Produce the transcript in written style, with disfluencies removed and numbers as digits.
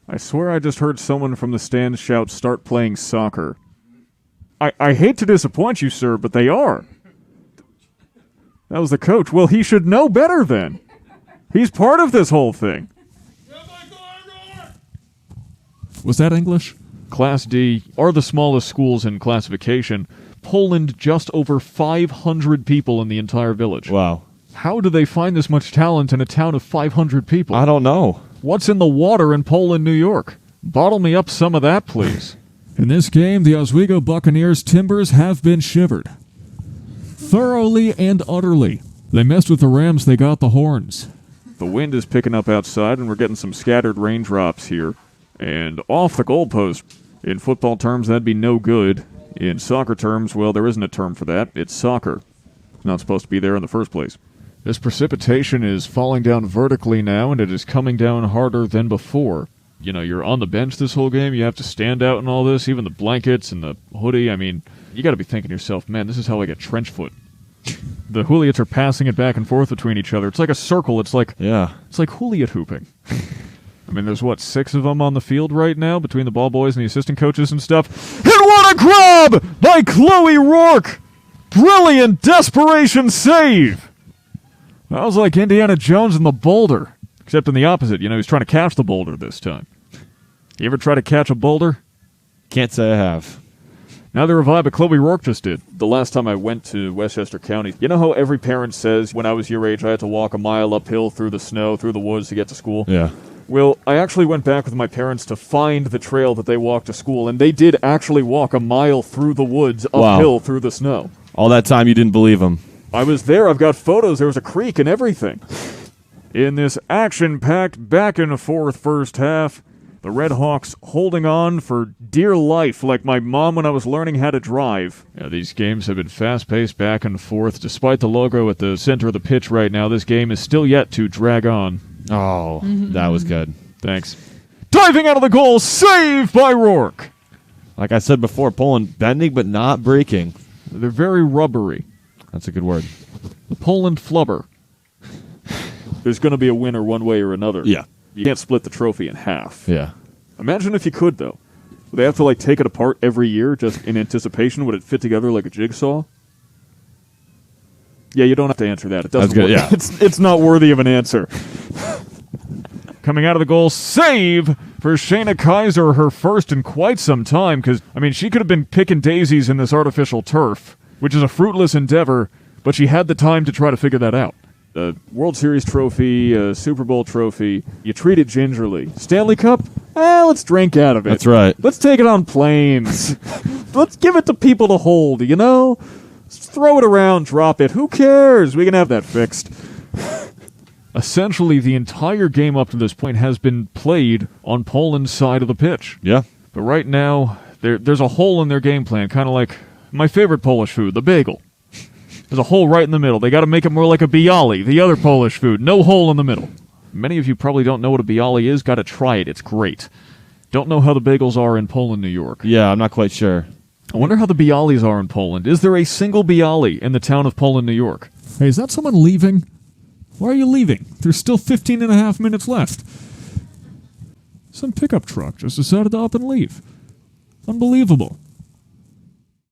I swear I just heard someone from the stands shout, "Start playing soccer." I hate to disappoint you, sir, but they are. That was the coach. Well, he should know better then. He's part of this whole thing. Was that English? Class D are the smallest schools in classification. Poland, just over 500 people in the entire village. Wow. How do they find this much talent in a town of 500 people? I don't know. What's in the water in Poland, New York? Bottle me up some of that, please. In this game, the Oswego Buccaneers' timbers have been shivered. Thoroughly and utterly. They messed with the Rams, they got the horns. The wind is picking up outside, and we're getting some scattered raindrops here. And off the goalpost. In football terms, that'd be no good. In soccer terms, well, there isn't a term for that. It's soccer. It's not supposed to be there in the first place. This precipitation is falling down vertically now, and it is coming down harder than before. You know, you're on the bench this whole game, you have to stand out and all this, even the blankets and the hoodie. I mean, you got to be thinking to yourself, man, this is how I get trench foot. The Juliets are passing it back and forth between each other. It's like a circle. It's like Juliet hooping. I mean, there's, 6 of them on the field right now between the ball boys and the assistant coaches and stuff. And what a grab by Chloe Rourke! Brilliant desperation save! That was like Indiana Jones and the boulder. Except in the opposite. You know, he's trying to catch the boulder this time. You ever try to catch a boulder? Can't say I have. Now they're revived, but Chloe Rourke just did. The last time I went to Westchester County, you know how every parent says, when I was your age, I had to walk a mile uphill through the snow, through the woods to get to school? Yeah. Well, I actually went back with my parents to find the trail that they walked to school, and they did actually walk a mile through the woods, uphill through the snow. All that time you didn't believe them. I was there. I've got photos. There was a creek and everything. In this action-packed back-and-forth first half, the Red Hawks holding on for dear life, like my mom when I was learning how to drive. Yeah, these games have been fast-paced back and forth. Despite the logo at the center of the pitch right now, this game is still yet to drag on. Oh, that was good. Thanks. Diving out of the goal, save by Rourke. Like I said before, Poland bending but not breaking. They're very rubbery. That's a good word. The Poland flubber. There's going to be a winner one way or another. Yeah. You can't split the trophy in half. Yeah. Imagine if you could, though. Would they have to, take it apart every year just in anticipation? Would it fit together like a jigsaw? Yeah, you don't have to answer that. It doesn't work. Yeah. It's not worthy of an answer. Coming out of the goal, save for Shayna Kaiser, her first in quite some time, because, she could have been picking daisies in this artificial turf, which is a fruitless endeavor, but she had the time to try to figure that out. A World Series trophy, a Super Bowl trophy, you treat it gingerly. Stanley Cup? Let's drink out of it. That's right. Let's take it on planes. Let's give it to people to hold, you know? Let's throw it around, drop it. Who cares? We can have that fixed. Essentially, the entire game up to this point has been played on Poland's side of the pitch. Yeah. But right now, there's a hole in their game plan, kind of like my favorite Polish food, the bagel. There's a hole right in the middle. They got to make it more like a bialy, the other Polish food. No hole in the middle. Many of you probably don't know what a bialy is. Got to try it. It's great. Don't know how the bagels are in Poland, New York. Yeah, I'm not quite sure. I wonder how the bialys are in Poland. Is there a single bialy in the town of Poland, New York? Hey, is that someone leaving? Why are you leaving? There's still 15 and a half minutes left. Some pickup truck just decided to up and leave. Unbelievable.